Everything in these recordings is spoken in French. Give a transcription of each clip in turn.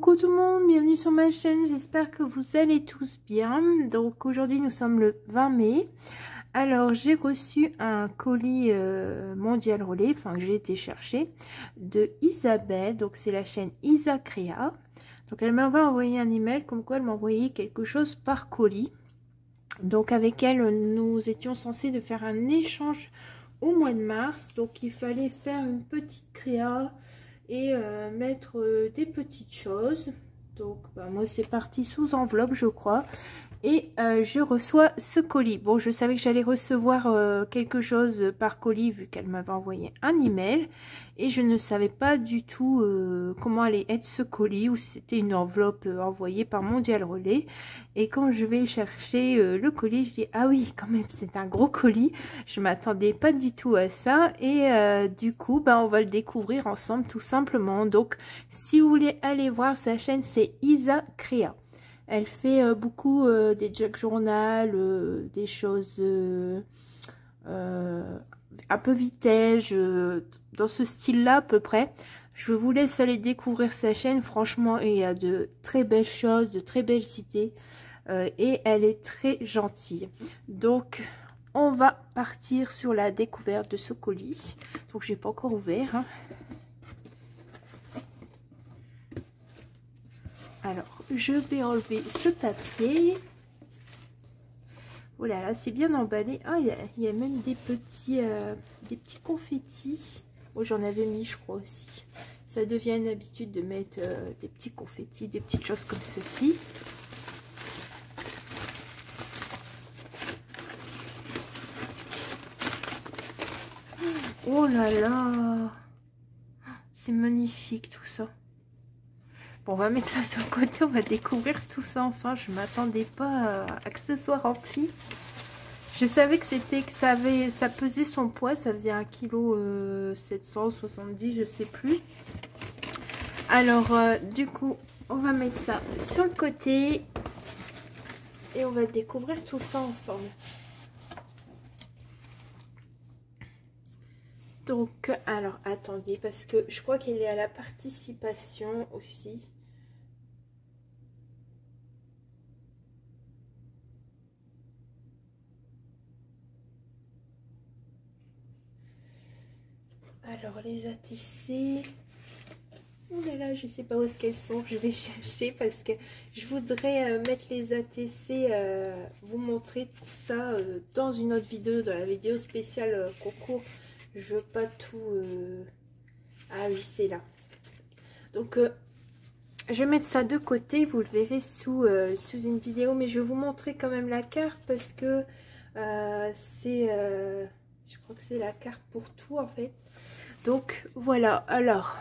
Coucou tout le monde, bienvenue sur ma chaîne, j'espère que vous allez tous bien. Donc aujourd'hui nous sommes le 20 mai. Alors j'ai reçu un colis mondial relais, enfin que j'ai été chercher, de Isabelle, donc c'est la chaîne Isa Créa. Donc elle m'avait envoyé un email comme quoi elle m'envoyait quelque chose par colis. Donc avec elle nous étions censés de faire un échange au mois de mars, donc il fallait faire une petite créa et mettre des petites choses. Donc bah, moi c'est parti sous enveloppe je crois, et je reçois ce colis. Bon, je savais que j'allais recevoir quelque chose par colis vu qu'elle m'avait envoyé un email, et je ne savais pas du tout comment allait être ce colis, ou si c'était une enveloppe envoyée par Mondial Relais. Et quand je vais chercher le colis, je dis ah oui, quand même c'est un gros colis, je m'attendais pas du tout à ça. Et du coup bah, on va le découvrir ensemble tout simplement. Donc si vous voulez aller voir sa chaîne, c'est Isa Créa. Elle fait beaucoup des jug journal, des choses un peu vintage, dans ce style-là à peu près. Je vous laisse aller découvrir sa chaîne. Franchement, il y a de très belles choses, de très belles idées. Et elle est très gentille. Donc, on va partir sur la découverte de ce colis. Donc, je n'ai pas encore ouvert, hein. Alors, je vais enlever ce papier. Oh là là, c'est bien emballé. Ah, il y a même des petits confettis. Oh, j'en avais mis, je crois aussi. Ça devient une habitude de mettre des petits confettis, des petites choses comme ceci. Oh là là, c'est magnifique tout ça. Bon, on va mettre ça sur le côté, on va découvrir tout ça ensemble. Je ne m'attendais pas à que ce soit rempli. Je savais que c'était ça pesait son poids, ça faisait 1,770 kg, je sais plus. Alors, du coup, on va mettre ça sur le côté et on va découvrir tout ça ensemble. Donc, alors, attendez, parce que je crois qu'il est à la participation aussi. Alors, les ATC... Oh là là, je sais pas où est-ce qu'elles sont. Je vais chercher parce que je voudrais mettre les ATC, vous montrer ça dans une autre vidéo, dans la vidéo spéciale concours. Je veux pas tout... Ah oui, c'est là. Donc, je vais mettre ça de côté. Vous le verrez sous une vidéo. Mais je vais vous montrer quand même la carte parce que c'est... je crois que c'est la carte pour tout en fait. Donc, voilà. Alors...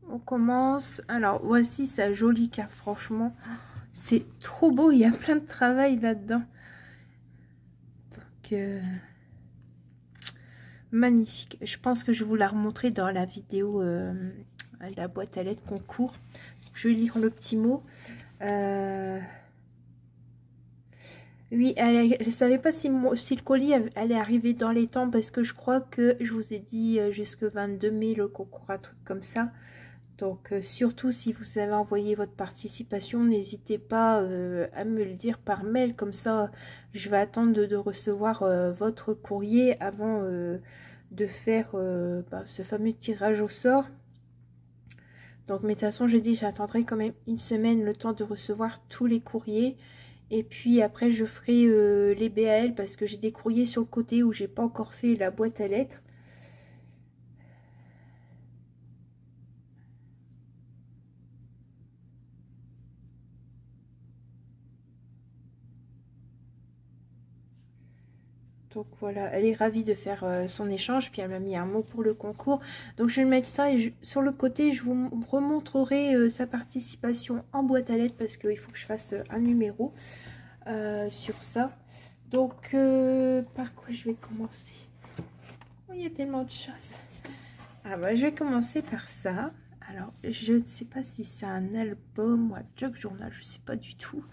On commence. Alors, voici sa jolie carte. Franchement, c'est trop beau. Il y a plein de travail là-dedans. Donc, magnifique. Je pense que je vais vous la remontrer dans la vidéo, la boîte à lettres concours. Je vais lire le petit mot. Oui, elle ne savait pas si le colis allait arriver dans les temps, parce que je crois que je vous ai dit jusque 22 mai le concours, un truc comme ça. Donc, surtout si vous avez envoyé votre participation, n'hésitez pas à me le dire par mail. Comme ça, je vais attendre de recevoir votre courrier avant de faire ce fameux tirage au sort. Donc, mais de toute façon, j'ai dit, j'attendrai quand même une semaine le temps de recevoir tous les courriers. Et puis après, je ferai les BAL parce que j'ai des courriers sur le côté où j'ai pas encore fait la boîte à lettres. Donc voilà, elle est ravie de faire son échange, puis elle m'a mis un mot pour le concours. Donc je vais mettre ça et sur le côté, je vous remontrerai sa participation en boîte à lettres parce qu'il faut que je fasse un numéro sur ça. Donc par quoi je vais commencer? Oh, il y a tellement de choses. Ah bah je vais commencer par ça. Alors je ne sais pas si c'est un album ou un jug journal, je ne sais pas du tout.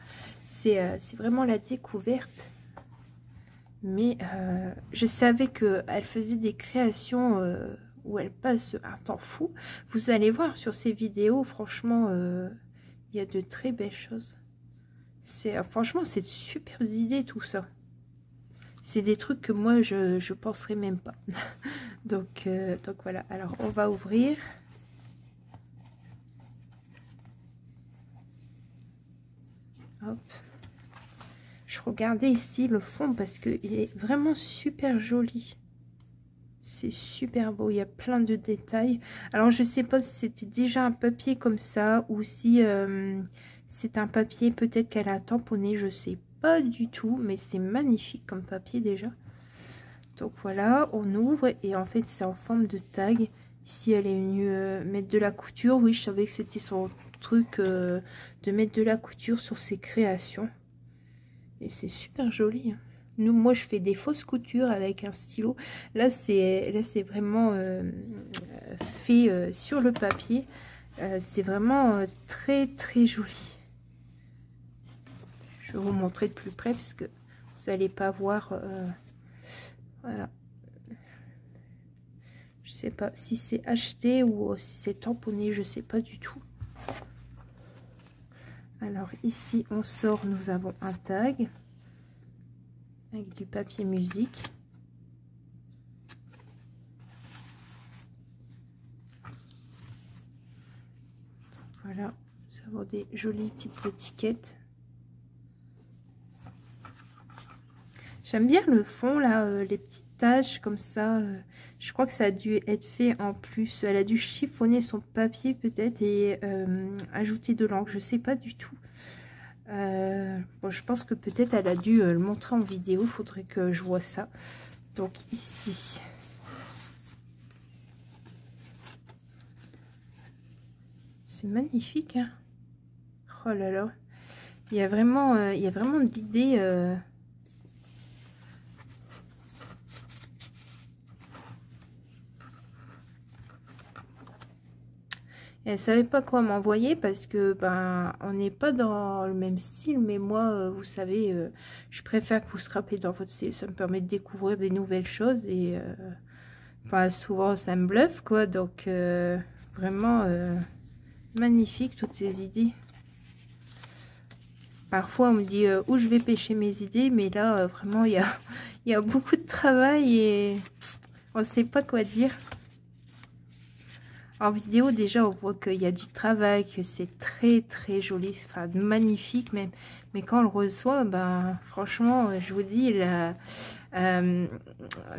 C'est vraiment la découverte. Mais je savais qu'elle faisait des créations où elle passe un temps fou. Vous allez voir sur ces vidéos, franchement, il y a de très belles choses. Franchement, c'est de superbes idées tout ça. C'est des trucs que moi, je penserais même pas. donc voilà, alors on va ouvrir. Hop. Je regardais ici le fond parce qu'il est vraiment super joli. C'est super beau, il y a plein de détails. Alors je sais pas si c'était déjà un papier comme ça ou si c'est un papier peut-être qu'elle a tamponné, je sais pas du tout, mais c'est magnifique comme papier déjà. Donc voilà, on ouvre et en fait c'est en forme de tag. Ici elle est venue mettre de la couture. Oui, je savais que c'était son truc de mettre de la couture sur ses créations. Et c'est super joli, hein. Moi je fais des fausses coutures avec un stylo. Là c'est vraiment fait sur le papier. C'est vraiment très très joli. Je vais vous montrer de plus près parce que vous n'allez pas voir. Voilà. Je sais pas si c'est acheté ou si c'est tamponné, je sais pas du tout. Alors ici on sort, nous avons un tag avec du papier musique. Voilà, nous avons des jolies petites étiquettes. J'aime bien le fond là, les petites taches comme ça. Je crois que ça a dû être fait en plus. Elle a dû chiffonner son papier peut-être et ajouter de l'encre. Je sais pas du tout. Bon, je pense que peut-être elle a dû le montrer en vidéo. Faudrait que je vois ça. Donc ici. C'est magnifique, hein. Oh là là. Il y a vraiment de l'idée. Elle savait pas quoi m'envoyer parce que ben on n'est pas dans le même style, mais moi vous savez je préfère que vous scrapez dans votre style, ça me permet de découvrir des nouvelles choses et pas souvent ça me bluffe quoi, donc vraiment magnifique toutes ces idées. Parfois on me dit où je vais pêcher mes idées, mais là vraiment il y a beaucoup de travail et on sait pas quoi dire. En vidéo, déjà, on voit qu'il y a du travail, que c'est très, très joli, enfin, magnifique même. Mais quand on le reçoit, ben, franchement, je vous dis,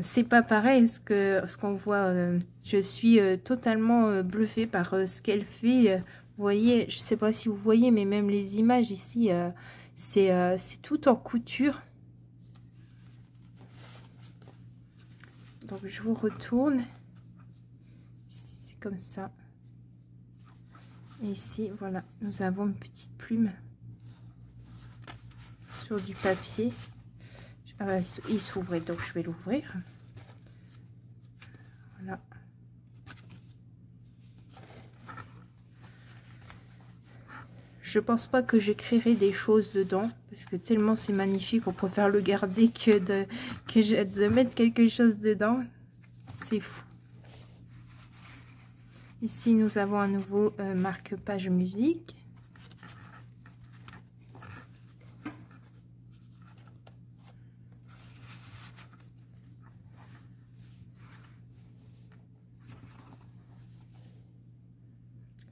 c'est pas pareil ce qu'on voit. Je suis totalement bluffée par ce qu'elle fait. Vous voyez, je sais pas si vous voyez, mais même les images ici, c'est tout en couture. Donc, je vous retourne. Comme ça. Et ici, voilà, nous avons une petite plume sur du papier. Il s'ouvrait, donc je vais l'ouvrir. Voilà. Je pense pas que j'écrirai des choses dedans parce que tellement c'est magnifique, on préfère le garder que de mettre quelque chose dedans. C'est fou. Ici, nous avons un nouveau marque-page musique.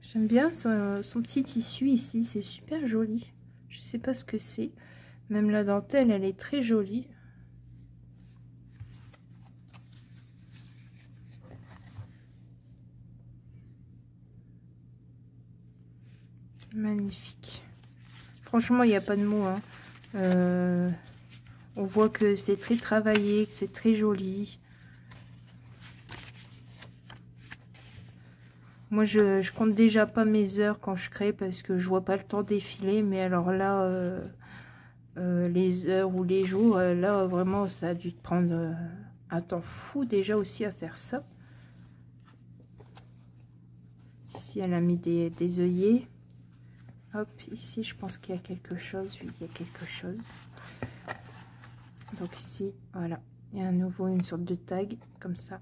J'aime bien son petit tissu ici, c'est super joli. Je sais pas ce que c'est. Même la dentelle, elle est très jolie. Magnifique. Franchement, il n'y a pas de mots, hein. On voit que c'est très travaillé, que c'est très joli. Moi, je compte déjà pas mes heures quand je crée parce que je vois pas le temps défiler. Mais alors là, les heures ou les jours, là, vraiment, ça a dû te prendre un temps fou déjà aussi à faire ça. Ici, elle a mis des œillets. Hop, ici, je pense qu'il y a quelque chose. Oui, il y a quelque chose. Donc ici, voilà. Il y a à nouveau une sorte de tag, comme ça.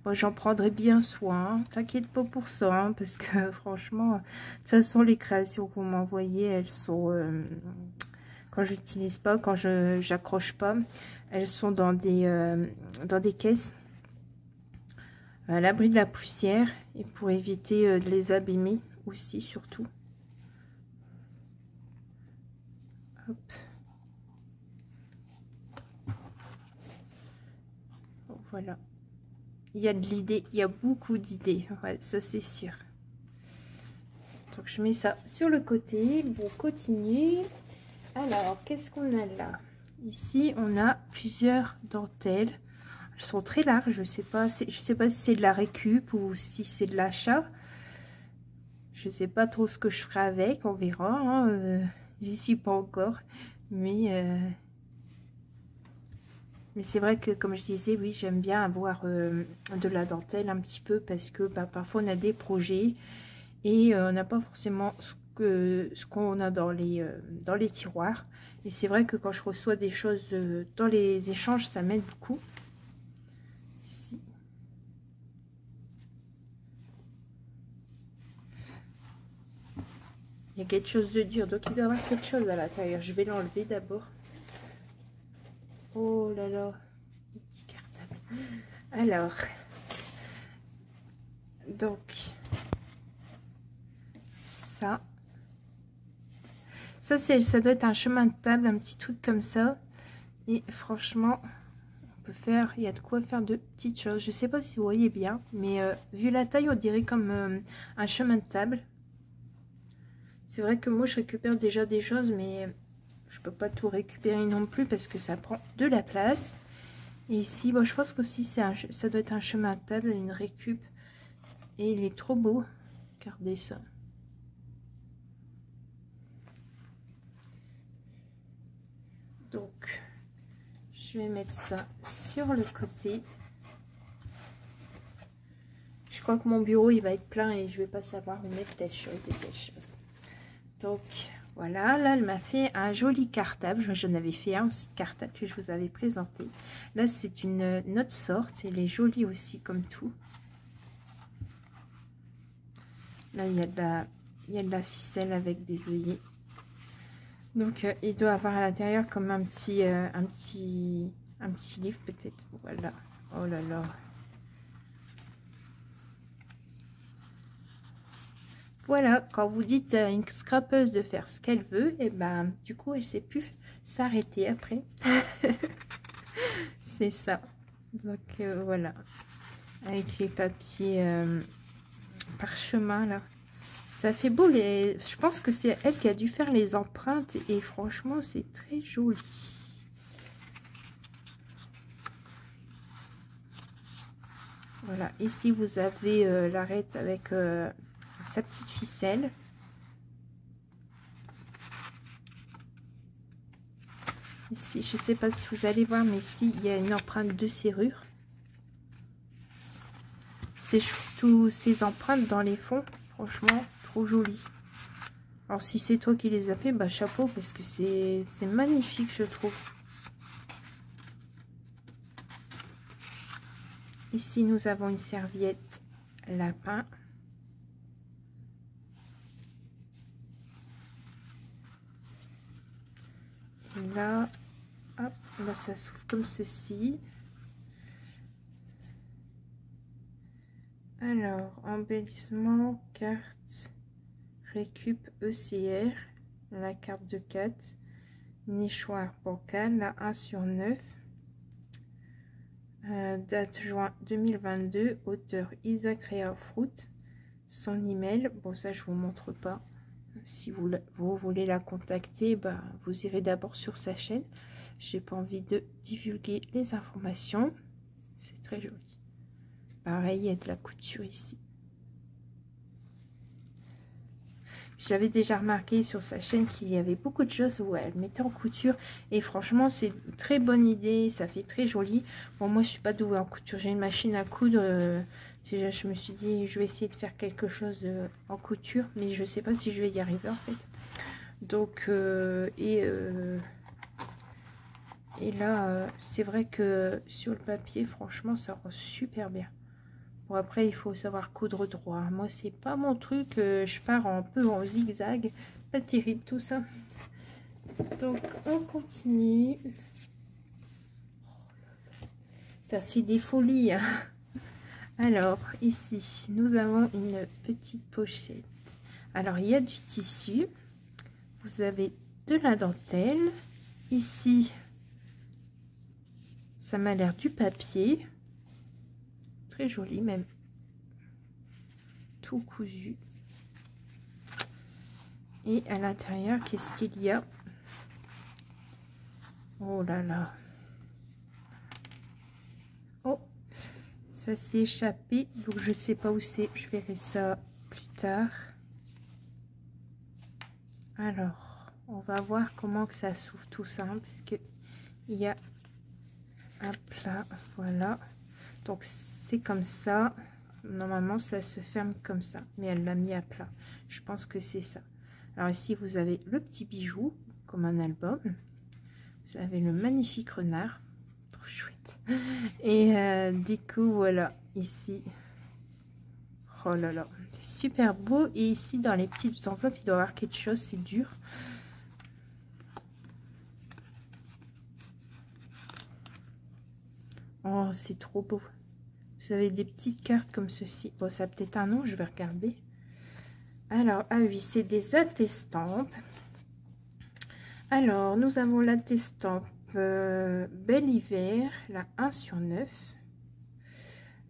Bon, j'en prendrai bien soin, hein. T'inquiète pas pour ça, hein, parce que franchement, de toute façon, les créations que vous m'envoyez, elles sont, quand j'utilise pas, quand j'accroche pas, elles sont dans des caisses, à l'abri de la poussière, et pour éviter de les abîmer aussi, surtout. Hop. Voilà. Il y a de l'idée, il y a beaucoup d'idées, ouais, ça c'est sûr. Donc je mets ça sur le côté. Bon, on continue. Alors, qu'est-ce qu'on a là? Ici, on a plusieurs dentelles. Elles sont très larges, je sais pas si c'est de la récup ou si c'est de l'achat. Je sais pas trop ce que je ferai avec, on verra, hein. J'y suis pas encore, mais c'est vrai que, comme je disais, oui, j'aime bien avoir de la dentelle un petit peu parce que parfois on a des projets et on n'a pas forcément ce qu'on a dans les tiroirs. Et c'est vrai que quand je reçois des choses dans les échanges, ça m'aide beaucoup. Ici. Il y a quelque chose de dur, donc il doit y avoir quelque chose à l'intérieur. Je vais l'enlever d'abord. Oh là là, petit cartable. Alors, donc, ça doit être un chemin de table, un petit truc comme ça. Et franchement, on peut faire, il y a de quoi faire de petites choses. Je sais pas si vous voyez bien, mais vu la taille, on dirait comme un chemin de table. C'est vrai que moi, je récupère déjà des choses, mais je peux pas tout récupérer non plus parce que ça prend de la place. Et ici, bon, je pense qu'aussi ça doit être un chemin de table, une récup. Et il est trop beau. Regardez ça. Donc, je vais mettre ça sur le côté. Je crois que mon bureau, il va être plein et je vais pas savoir où mettre telle chose et telle chose. Donc, voilà. Là, elle m'a fait un joli cartable. J'en avais fait un cartable que je vous avais présenté. Là, c'est une autre sorte. Elle est jolie aussi, comme tout. Là, il y a de la ficelle avec des œillets. Donc, il doit avoir à l'intérieur comme un petit livre, peut-être. Voilà. Oh là là. Voilà, quand vous dites à une scrapeuse de faire ce qu'elle veut, et ben du coup elle sait plus s'arrêter après. C'est ça. Donc voilà, avec les papiers parchemin là, ça fait beau. Je pense que c'est elle qui a dû faire les empreintes et franchement c'est très joli. Voilà, ici vous avez l'arête avec sa petite ficelle. Ici, je ne sais pas si vous allez voir, mais ici, il y a une empreinte de serrure. C'est tous ces empreintes dans les fonds, franchement, trop joli. Alors, si c'est toi qui les as fait, bah chapeau, parce que c'est magnifique, je trouve. Ici, nous avons une serviette lapin. Et là, hop, là, ça s'ouvre comme ceci. Alors, embellissement, carte, récup ECR, la carte de 4, nichoir bancal, la 1 sur 9, date juin 2022, auteur Isaac Rea Fruit, son email, bon ça je vous montre pas, si vous voulez la contacter, bah, vous irez d'abord sur sa chaîne, j'ai pas envie de divulguer les informations, c'est très joli. Pareil, il y a de la couture ici. J'avais déjà remarqué sur sa chaîne qu'il y avait beaucoup de choses où elle mettait en couture. Et franchement, c'est une très bonne idée. Ça fait très joli. Bon, moi, je suis pas douée en couture. J'ai une machine à coudre. Déjà, je me suis dit, je vais essayer de faire quelque chose en couture. Mais je sais pas si je vais y arriver, en fait. Donc, et là, c'est vrai que sur le papier, franchement, ça rend super bien. Bon, après, il faut savoir coudre droit. Moi, c'est pas mon truc. Je pars un peu en zigzag. Pas terrible tout ça. Donc, on continue. T'as fait des folies, hein. Alors, ici, nous avons une petite pochette. Alors, il y a du tissu. Vous avez de la dentelle. Ici, ça m'a l'air du papier. Très joli même. Tout cousu. Et à l'intérieur, qu'est-ce qu'il y a? Oh là là. Oh, ça s'est échappé. Donc je sais pas où c'est. Je verrai ça plus tard. Alors, on va voir comment que ça s'ouvre tout ça. Hein, parce que il y a un plat. Voilà. Donc c'est comme ça. Normalement, ça se ferme comme ça. Mais elle l'a mis à plat. Je pense que c'est ça. Alors ici, vous avez le petit bijou, comme un album. Vous avez le magnifique renard. Trop chouette. Et du coup, voilà. Ici. Oh là là. C'est super beau. Et ici, dans les petites enveloppes, il doit y avoir quelque chose. C'est dur. Oh, c'est trop beau. Vous avez des petites cartes comme ceci. Bon, ça a peut-être un nom, je vais regarder. Alors, ah oui, c'est des attestampes. Alors, nous avons l'attestampe Bel Hiver, la 1/9.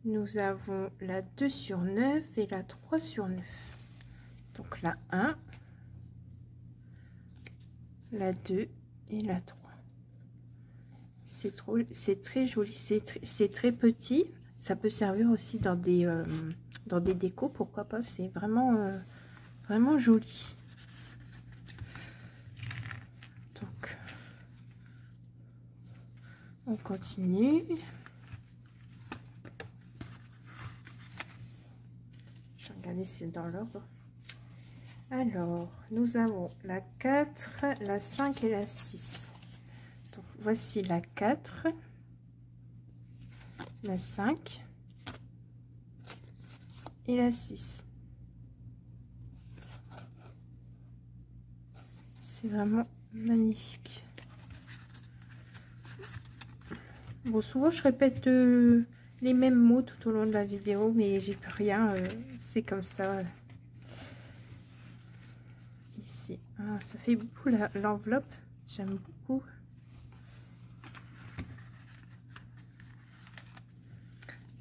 Nous avons la 2/9 et la 3/9. Donc, la 1, la 2 et la 3. C'est très joli, c'est très petit. Ça peut servir aussi dans des décos, pourquoi pas. C'est vraiment, vraiment joli. Donc, on continue. Je vais regarder si c'est dans l'ordre. Alors, nous avons la 4, la 5 et la 6. Donc, voici la 4. La 5 et la 6. C'est vraiment magnifique. Bon, souvent je répète les mêmes mots tout au long de la vidéo, mais j'y peux rien, c'est comme ça. Ici, ah, ça fait beaucoup l'enveloppe, j'aime beaucoup.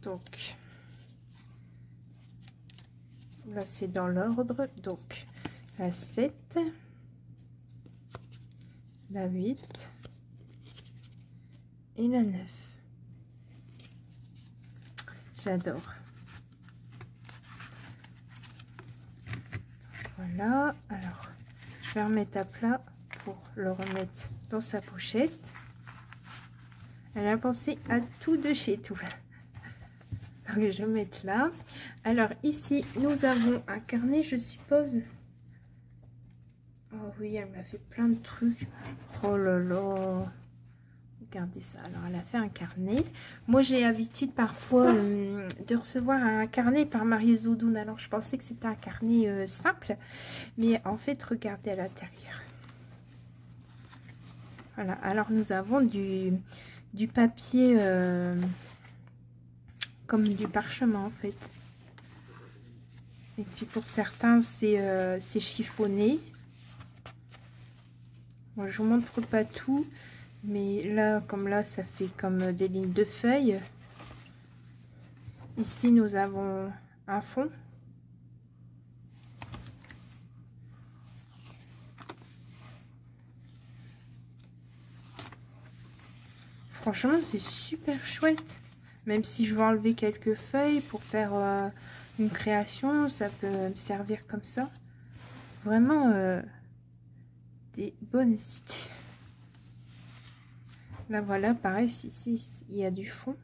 Donc, là c'est dans l'ordre. Donc, la 7, la 8 et la 9. J'adore. Voilà. Alors, je vais remettre à plat pour le remettre dans sa pochette. Elle a pensé à tout de chez tout. Donc, je vais mettre là. Alors, ici, nous avons un carnet, je suppose. Oh oui, elle m'a fait plein de trucs. Oh là là. Regardez ça. Alors, elle a fait un carnet. Moi, j'ai l'habitude parfois de recevoir un carnet par Marie Zoudoun. Alors, je pensais que c'était un carnet simple. Mais en fait, regardez à l'intérieur. Voilà. Alors, nous avons du papier comme du parchemin, en fait. Et puis, pour certains, c'est chiffonné. Moi, je vous montre pas tout. Mais là, comme là, ça fait comme des lignes de feuilles. Ici, nous avons un fond. Franchement, c'est super chouette. Même si je veux enlever quelques feuilles pour faire une création, ça peut me servir comme ça. Vraiment des bonnes idées. Là, voilà, pareil, ici, il y a du fond.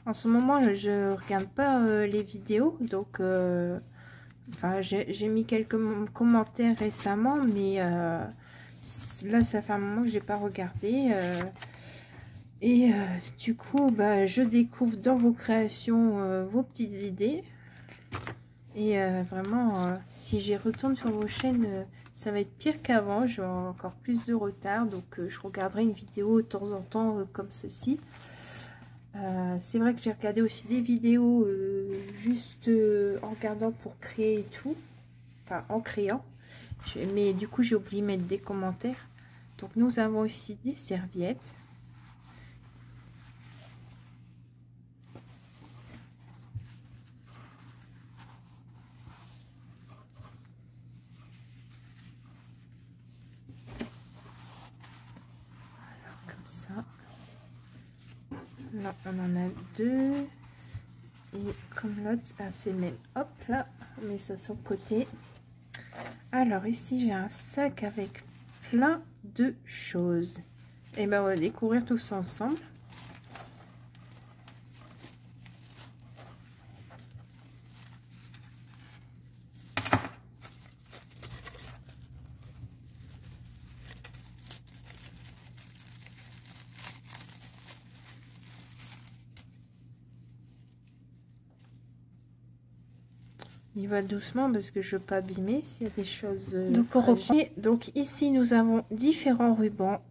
En ce moment, je regarde pas les vidéos, donc Enfin, j'ai mis quelques commentaires récemment, mais là, ça fait un moment que j'ai pas regardé. Du coup, bah, je découvre dans vos créations vos petites idées. Et vraiment, si j'y retourne sur vos chaînes, ça va être pire qu'avant. J'ai encore plus de retard. Donc, je regarderai une vidéo de temps en temps comme ceci. C'est vrai que j'ai regardé aussi des vidéos juste en regardant pour créer et tout. Enfin, en créant. Mais du coup, j'ai oublié de mettre des commentaires. Donc, nous avons aussi des serviettes. Là, on en a deux. Et comme l'autre, c'est le même. Hop, là, on met ça sur le côté. Alors, ici, j'ai un sac avec plein de choses. Et ben, on va découvrir tout ça ensemble. Il va doucement parce que je ne veux pas abîmer s'il y a des choses. Donc, on reprend. Donc ici, nous avons différents rubans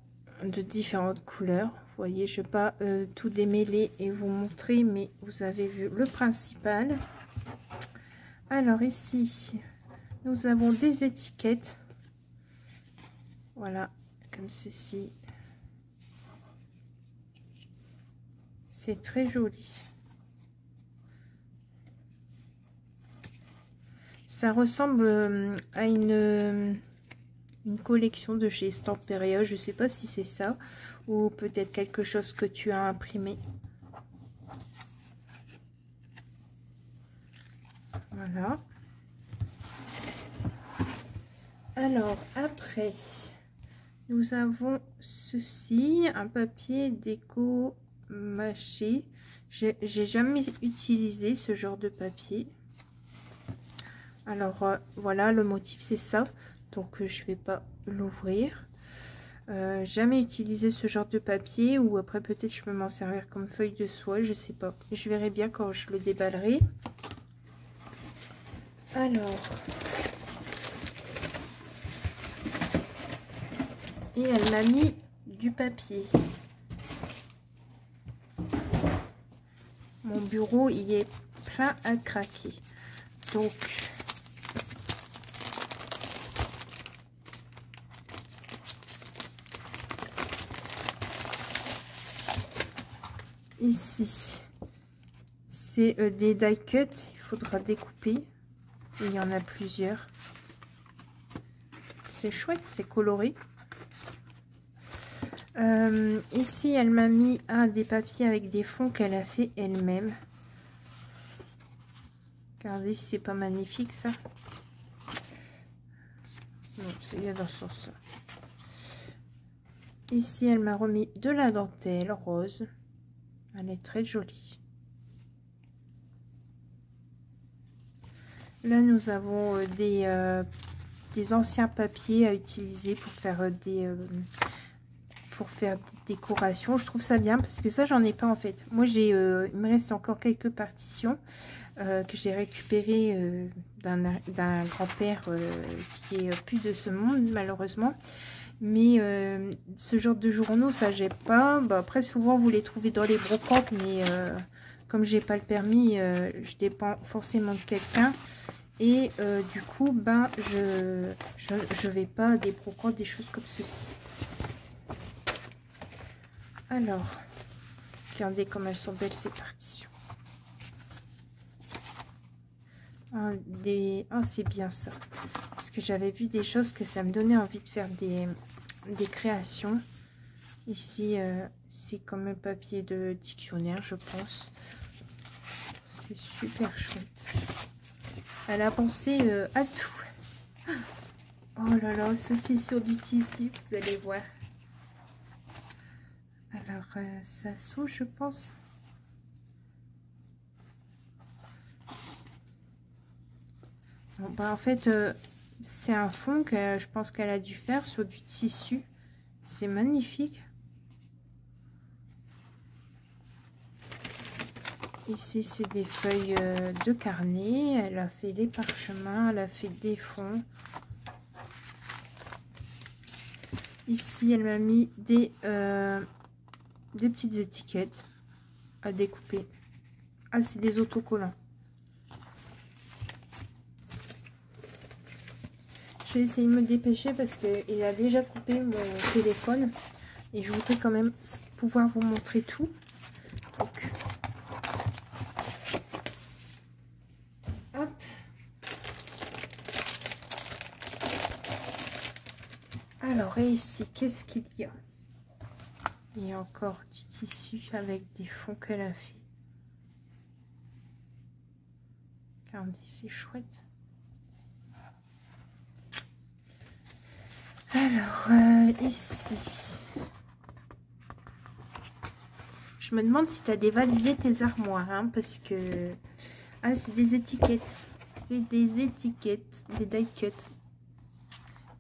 de différentes couleurs. Vous voyez, je ne vais pas tout démêler et vous montrer, mais vous avez vu le principal. Alors ici, nous avons des étiquettes. Voilà, comme ceci. C'est très joli. Ça ressemble à une collection de chez Stamperia. Je ne sais pas si c'est ça ou peut-être quelque chose que tu as imprimé. Voilà. Alors, après, nous avons ceci, un papier déco mâché. J'ai jamais utilisé ce genre de papier. Alors, voilà, le motif, c'est ça. Donc, je vais pas l'ouvrir. Jamais utilisé ce genre de papier. Ou après, peut-être je peux m'en servir comme feuille de soie. Je sais pas. Je verrai bien quand je le déballerai. Alors... Et elle m'a mis du papier. Mon bureau, il est plein à craquer. Donc, ici, c'est des die cut. Il faudra découper. Il y en a plusieurs. C'est chouette, c'est coloré. Ici, elle m'a mis des papiers avec des fonds qu'elle a fait elle-même. Regardez si c'est pas magnifique ça. Non, c'est dans ce sens-là. Ici, elle m'a remis de la dentelle rose. Elle est très jolie. Là, nous avons des anciens papiers à utiliser pour faire des décorations. Je trouve ça bien parce que ça, j'en ai pas en fait. Moi, il me reste encore quelques partitions que j'ai récupérées d'un grand-père qui est plus de ce monde, malheureusement. Mais ce genre de journaux, ça, j'ai pas. Bah, après, souvent, vous les trouvez dans les brocantes, mais comme j'ai pas le permis, je dépends forcément de quelqu'un. Et du coup, ben, je vais pas à des brocantes, des choses comme ceci. Alors, regardez comme elles sont belles ces partitions. C'est bien ça. Parce que j'avais vu des choses que ça me donnait envie de faire des créations. Ici, c'est comme un papier de dictionnaire, je pense. C'est super chouette. Elle a pensé à tout. Oh là là, ça c'est sur du tissu, vous allez voir. Alors, ça s'ouvre, je pense. Bon, bah, en fait, c'est un fond que je pense qu'elle a dû faire sur du tissu. C'est magnifique. Ici, c'est des feuilles de carnet. Elle a fait les parchemins, elle a fait des fonds. Ici, elle m'a mis des petites étiquettes à découper. Ah, c'est des autocollants. Je vais essayer de me dépêcher parce qu'il a déjà coupé mon téléphone. Et je voudrais quand même pouvoir vous montrer tout. Donc, hop. Alors, et ici, qu'est-ce qu'il y a? Il y a encore du tissu avec des fonds qu'elle a fait. Regardez, c'est chouette. Alors, ici, je me demande si tu as dévalisé tes armoires, hein, parce que... Ah, c'est des étiquettes. C'est des étiquettes, des die cut.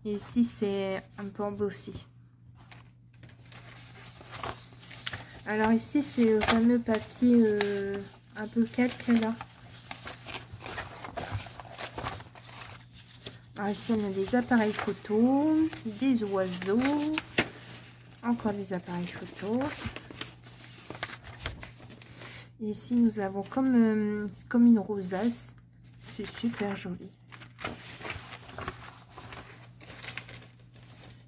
Et ici, c'est un peu embossé. Alors ici, c'est le fameux papier un peu calque là. Alors ici, on a des appareils photo, des oiseaux, encore des appareils photo. Et ici, nous avons comme une rosace. C'est super joli.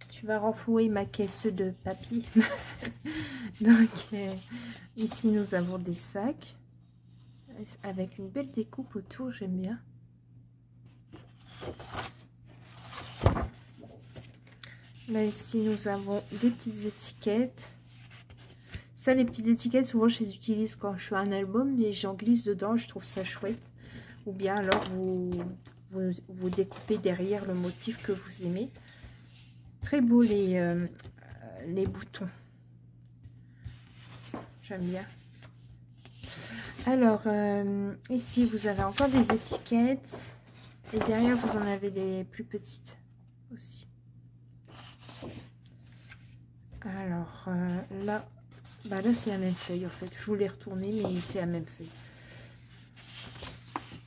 Tu vas renflouer ma caisse de papier. Donc, ici, nous avons des sacs avec une belle découpe autour. J'aime bien. Là, ici, nous avons des petites étiquettes. Ça, les petites étiquettes, souvent, je les utilise quand je fais un album et j'en glisse dedans. Je trouve ça chouette. Ou bien alors, vous découpez derrière le motif que vous aimez. Très beau les boutons. J'aime bien. Alors, ici, vous avez encore des étiquettes. Et derrière, vous en avez des plus petites aussi. Alors, là, bah là c'est la même feuille, en fait. Je voulais retourner, mais c'est la même feuille.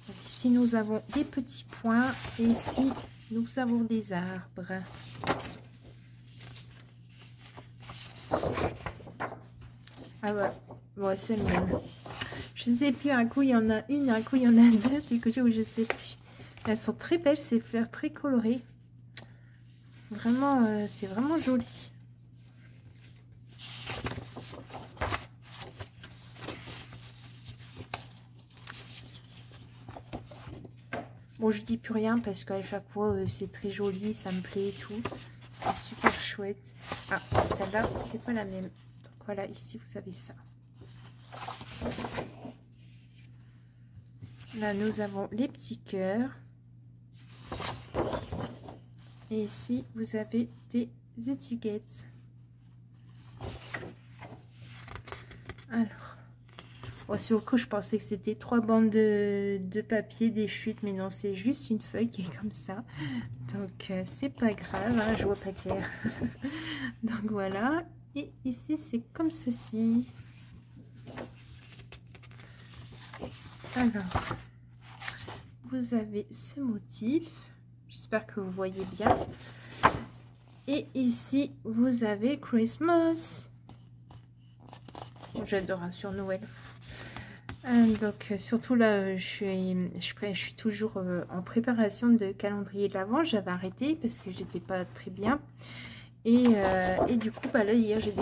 Donc, ici, nous avons des petits points. Et ici, nous avons des arbres. Ah ouais, ouais, c'est le même. Je sais plus, un coup il y en a une, un coup il y en a deux, quelque chose où je sais plus. Elles sont très belles, ces fleurs très colorées. Vraiment, c'est vraiment joli. Bon, je dis plus rien parce qu'à chaque fois c'est très joli, ça me plaît et tout. C'est super chouette. Ah, celle-là, c'est pas la même. Donc voilà, ici vous avez ça. Là, nous avons les petits cœurs. Et ici, vous avez des étiquettes. Alors, bon, sur le coup, je pensais que c'était 3 bandes de papier, des chutes, mais non, c'est juste une feuille qui est comme ça. Donc, c'est pas grave, hein, je vois pas clair. Donc, voilà. Et ici, c'est comme ceci. Alors, vous avez ce motif. J'espère que vous voyez bien. Et ici, vous avez Christmas. J'adore sur Noël. Donc, surtout là, je suis toujours en préparation de calendrier de l'Avent. J'avais arrêté parce que j'étais pas très bien. Et du coup, bah là, hier, j'ai